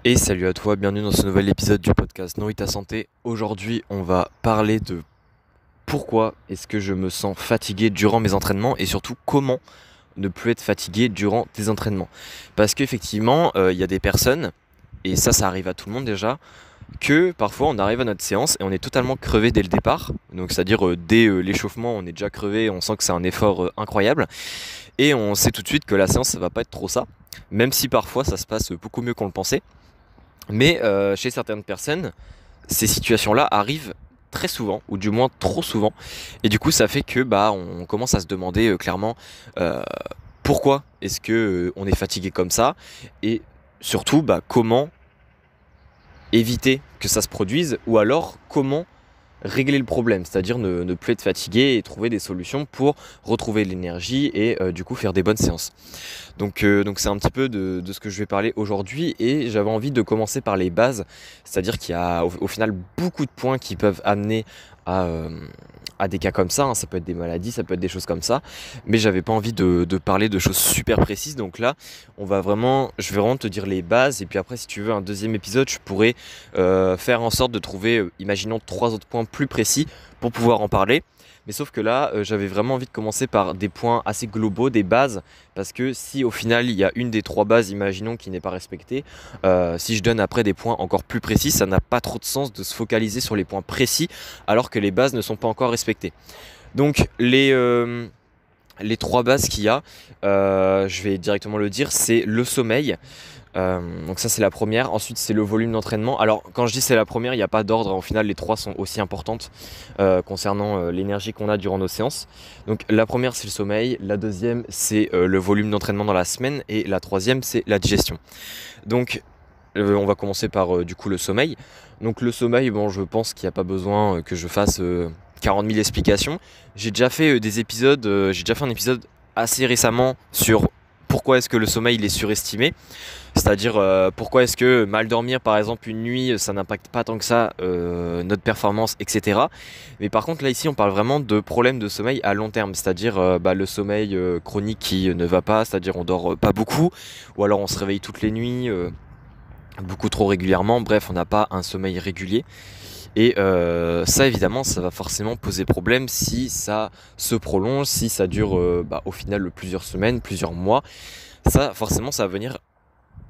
Et salut à toi, bienvenue dans ce nouvel épisode du podcast Nourris ta santé. Aujourd'hui, on va parler de pourquoi est-ce que je me sens fatigué durant mes entraînements et surtout comment ne plus être fatigué durant tes entraînements. Parce qu'effectivement, il y a des personnes, et ça arrive à tout le monde déjà, que parfois on arrive à notre séance et on est totalement crevé dès le départ. Donc c'est-à-dire dès l'échauffement, on est déjà crevé, on sent que c'est un effort incroyable. Et on sait tout de suite que la séance, ça va pas être trop ça. Même si parfois ça se passe beaucoup mieux qu'on le pensait. Mais chez certaines personnes, ces situations-là arrivent très souvent, ou du moins trop souvent. Et du coup, ça fait que on commence à se demander clairement euh, pourquoi est-ce que on est fatigué comme ça, et surtout comment éviter que ça se produise, ou alors comment régler le problème, c'est-à-dire ne plus être fatigué et trouver des solutions pour retrouver l'énergie et du coup faire des bonnes séances. Donc c'est un petit peu de ce que je vais parler aujourd'hui et j'avais envie de commencer par les bases, c'est-à-dire qu'il y a au final beaucoup de points qui peuvent amener à, à des cas comme ça, hein. Ça peut être des maladies, ça peut être des choses comme ça, mais j'avais pas envie de parler de choses super précises. Donc là, je vais vraiment te dire les bases, et puis après, si tu veux un deuxième épisode, je pourrais faire en sorte de trouver, imaginons, 3 autres points plus précis pour pouvoir en parler. Mais sauf que là, j'avais vraiment envie de commencer par des points assez globaux, des bases, parce que si au final il y a une des 3 bases, imaginons, qui n'est pas respectée, si je donne après des points encore plus précis, ça n'a pas trop de sens de se focaliser sur les points précis alors que les bases ne sont pas encore respectées. Donc les 3 bases qu'il y a, je vais directement le dire, c'est le sommeil. Donc ça c'est la première. Ensuite c'est le volume d'entraînement. Alors quand je dis c'est la première, il n'y a pas d'ordre. Au final les 3 sont aussi importantes concernant l'énergie qu'on a durant nos séances. Donc la première c'est le sommeil, la deuxième c'est le volume d'entraînement dans la semaine, et la troisième c'est la digestion. Donc on va commencer par du coup le sommeil. Donc le sommeil, bon, je pense qu'il n'y a pas besoin que je fasse 40 000 explications. J'ai déjà fait des épisodes, j'ai déjà fait un épisode assez récemment sur pourquoi est-ce que le sommeil il est surestimé. C'est-à-dire pourquoi est-ce que mal dormir par exemple une nuit, ça n'impacte pas tant que ça notre performance, etc. Mais par contre là ici on parle vraiment de problèmes de sommeil à long terme, c'est-à-dire le sommeil chronique qui ne va pas, c'est-à-dire on dort pas beaucoup, ou alors on se réveille toutes les nuits beaucoup trop régulièrement, bref on n'a pas un sommeil régulier. Et ça évidemment ça va forcément poser problème si ça se prolonge, si ça dure au final plusieurs semaines, plusieurs mois. Ça forcément ça va venir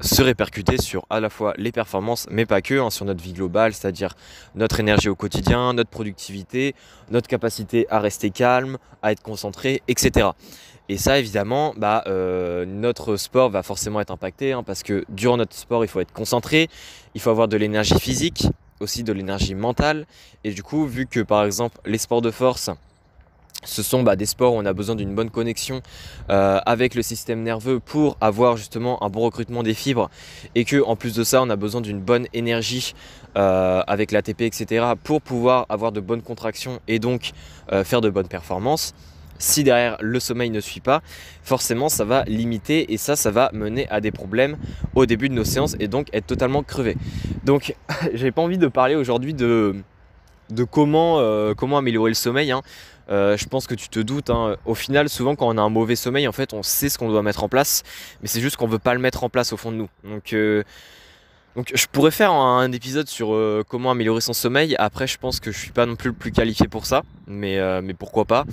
se répercuter sur à la fois les performances, mais pas que, hein, sur notre vie globale, c'est-à-dire notre énergie au quotidien, notre productivité, notre capacité à rester calme, à être concentré, etc. Et ça évidemment, notre sport va forcément être impacté, hein, parce que durant notre sport il faut être concentré, il faut avoir de l'énergie physique, aussi de l'énergie mentale, et du coup vu que par exemple les sports de force, ce sont des sports où on a besoin d'une bonne connexion avec le système nerveux pour avoir justement un bon recrutement des fibres, et que en plus de ça on a besoin d'une bonne énergie avec l'ATP, etc. pour pouvoir avoir de bonnes contractions et donc faire de bonnes performances. Si derrière le sommeil ne suit pas, forcément ça va limiter, et ça va mener à des problèmes au début de nos séances et donc être totalement crevé. Donc j'ai pas envie de parler aujourd'hui de comment améliorer le sommeil, hein. Je pense que tu te doutes, hein. Au final souvent quand on a un mauvais sommeil, en fait on sait ce qu'on doit mettre en place, mais c'est juste qu'on veut pas le mettre en place au fond de nous. Donc je pourrais faire un épisode sur comment améliorer son sommeil. Après je pense que je suis pas non plus le plus qualifié pour ça, mais pourquoi pas.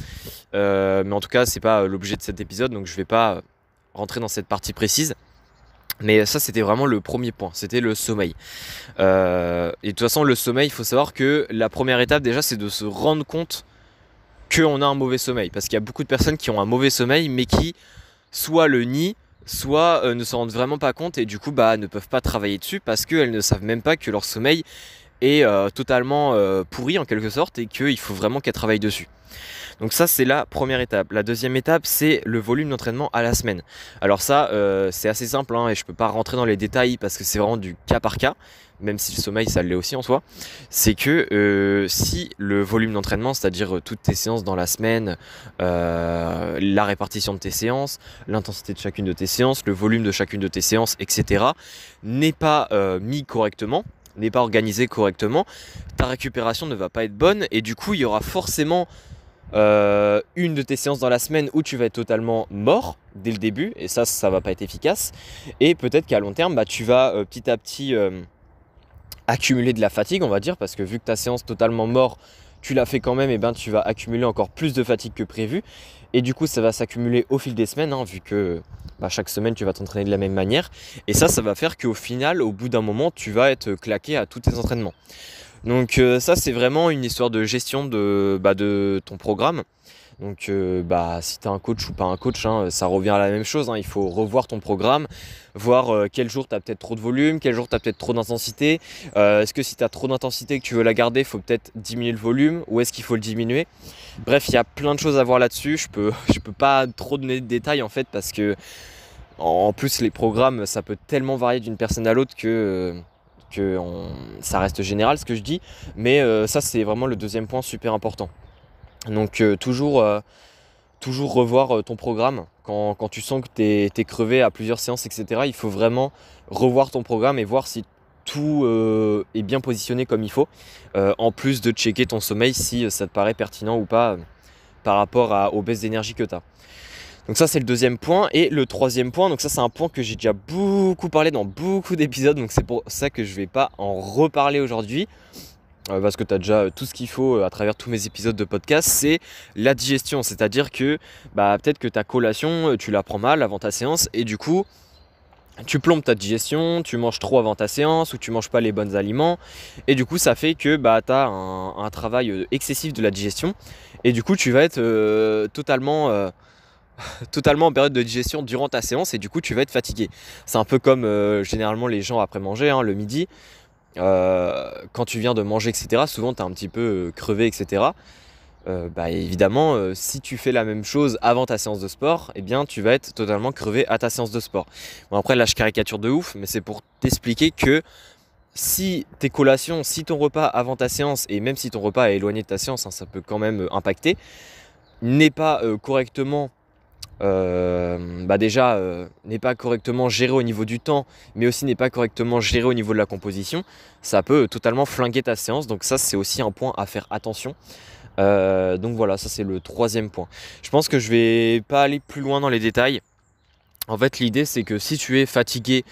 Mais en tout cas c'est pas l'objet de cet épisode, donc je vais pas rentrer dans cette partie précise. Mais ça c'était vraiment le premier point, c'était le sommeil. Et de toute façon le sommeil, il faut savoir que la première étape déjà c'est de se rendre compte qu'on a un mauvais sommeil. Parce qu'il y a beaucoup de personnes qui ont un mauvais sommeil mais qui soit le nient, soit ne s'en rendent vraiment pas compte, et du coup ne peuvent pas travailler dessus parce qu'elles ne savent même pas que leur sommeil est totalement pourri en quelque sorte, et qu'il faut vraiment qu'elles travaillent dessus. Donc ça c'est la première étape. La deuxième étape c'est le volume d'entraînement à la semaine. Alors ça c'est assez simple, hein, et je peux pas rentrer dans les détails parce que c'est vraiment du cas par cas, même si le sommeil ça l'est aussi en soi. C'est que si le volume d'entraînement, c'est-à-dire toutes tes séances dans la semaine, la répartition de tes séances, l'intensité de chacune de tes séances, le volume de chacune de tes séances, etc. n'est pas mis correctement, n'est pas organisé correctement, ta récupération ne va pas être bonne, et du coup il y aura forcément une de tes séances dans la semaine où tu vas être totalement mort dès le début, et ça va pas être efficace. Et peut-être qu'à long terme, tu vas petit à petit accumuler de la fatigue, on va dire, parce que vu que ta séance totalement mort, tu l'as fait quand même, et tu vas accumuler encore plus de fatigue que prévu. Et du coup, ça va s'accumuler au fil des semaines, vu que chaque semaine, tu vas t'entraîner de la même manière. Et ça va faire qu'au final, au bout d'un moment, tu vas être claqué à tous tes entraînements. Donc ça, c'est vraiment une histoire de gestion de ton programme. Donc si tu as un coach ou pas un coach, ça revient à la même chose. Il faut revoir ton programme, voir quel jour tu as peut-être trop de volume, quel jour tu as peut-être trop d'intensité. Est-ce que si tu as trop d'intensité et que tu veux la garder, il faut peut-être diminuer le volume, ou est-ce qu'il faut le diminuer? Bref, il y a plein de choses à voir là-dessus. Je peux pas trop donner de détails en fait, parce que en plus les programmes, ça peut tellement varier d'une personne à l'autre que ça reste général ce que je dis. Mais ça, c'est vraiment le deuxième point super important. Donc toujours revoir ton programme quand tu sens que tu es crevé à plusieurs séances, etc. Il faut vraiment revoir ton programme et voir si tout est bien positionné comme il faut, en plus de checker ton sommeil si ça te paraît pertinent ou pas par rapport aux baisses d'énergie que tu as. Donc ça, c'est le deuxième point. Et le troisième point, donc ça, c'est un point que j'ai déjà beaucoup parlé dans beaucoup d'épisodes, donc c'est pour ça que je ne vais pas en reparler aujourd'hui, parce que tu as déjà tout ce qu'il faut à travers tous mes épisodes de podcast. C'est la digestion. C'est-à-dire que peut-être que ta collation, tu la prends mal avant ta séance, et du coup tu plombes ta digestion, tu manges trop avant ta séance, ou tu manges pas les bons aliments, et du coup ça fait que tu as un travail excessif de la digestion, et du coup tu vas être totalement en période de digestion durant ta séance, et du coup tu vas être fatigué. C'est un peu comme généralement les gens après manger, le midi, quand tu viens de manger, etc. Souvent tu es un petit peu crevé, etc. Évidemment, si tu fais la même chose avant ta séance de sport, tu vas être totalement crevé à ta séance de sport. Bon, après là je caricature de ouf, mais c'est pour t'expliquer que si tes collations, si ton repas avant ta séance, et même si ton repas est éloigné de ta séance, ça peut quand même impacter, n'est pas correctement n'est pas correctement géré au niveau du temps, mais aussi n'est pas correctement géré au niveau de la composition, ça peut totalement flinguer ta séance. Donc ça, c'est aussi un point à faire attention. Donc voilà, ça c'est le troisième point. Je pense que je vais pas aller plus loin dans les détails. En fait, l'idée, c'est que si tu es fatigué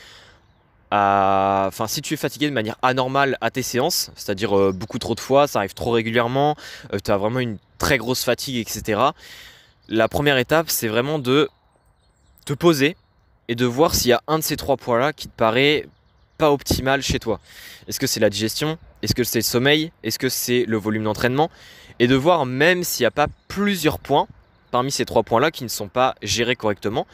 de manière anormale à tes séances, c'est-à-dire beaucoup trop de fois, ça arrive trop régulièrement, tu as vraiment une très grosse fatigue, etc. La première étape, c'est vraiment de te poser et de voir s'il y a un de ces trois points-là qui te paraît pas optimal chez toi. Est-ce que c'est la digestion? Est-ce que c'est le sommeil? Est-ce que c'est le volume d'entraînement? Et de voir même s'il n'y a pas plusieurs points parmi ces trois points-là qui ne sont pas gérés correctement.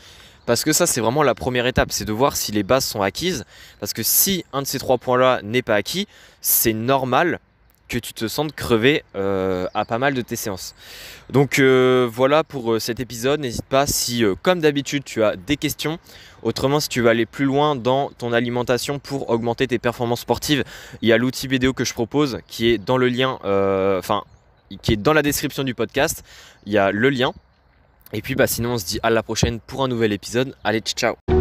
Parce que ça, c'est vraiment la première étape, c'est de voir si les bases sont acquises. Parce que si un de ces trois points-là n'est pas acquis, c'est normal que tu te sentes crevé à pas mal de tes séances. Donc voilà pour cet épisode. N'hésite pas si, comme d'habitude, tu as des questions. Autrement, si tu veux aller plus loin dans ton alimentation pour augmenter tes performances sportives, il y a l'outil vidéo que je propose qui est dans le lien, qui est dans la description du podcast. Il y a le lien. Et puis sinon, on se dit à la prochaine pour un nouvel épisode. Allez, ciao!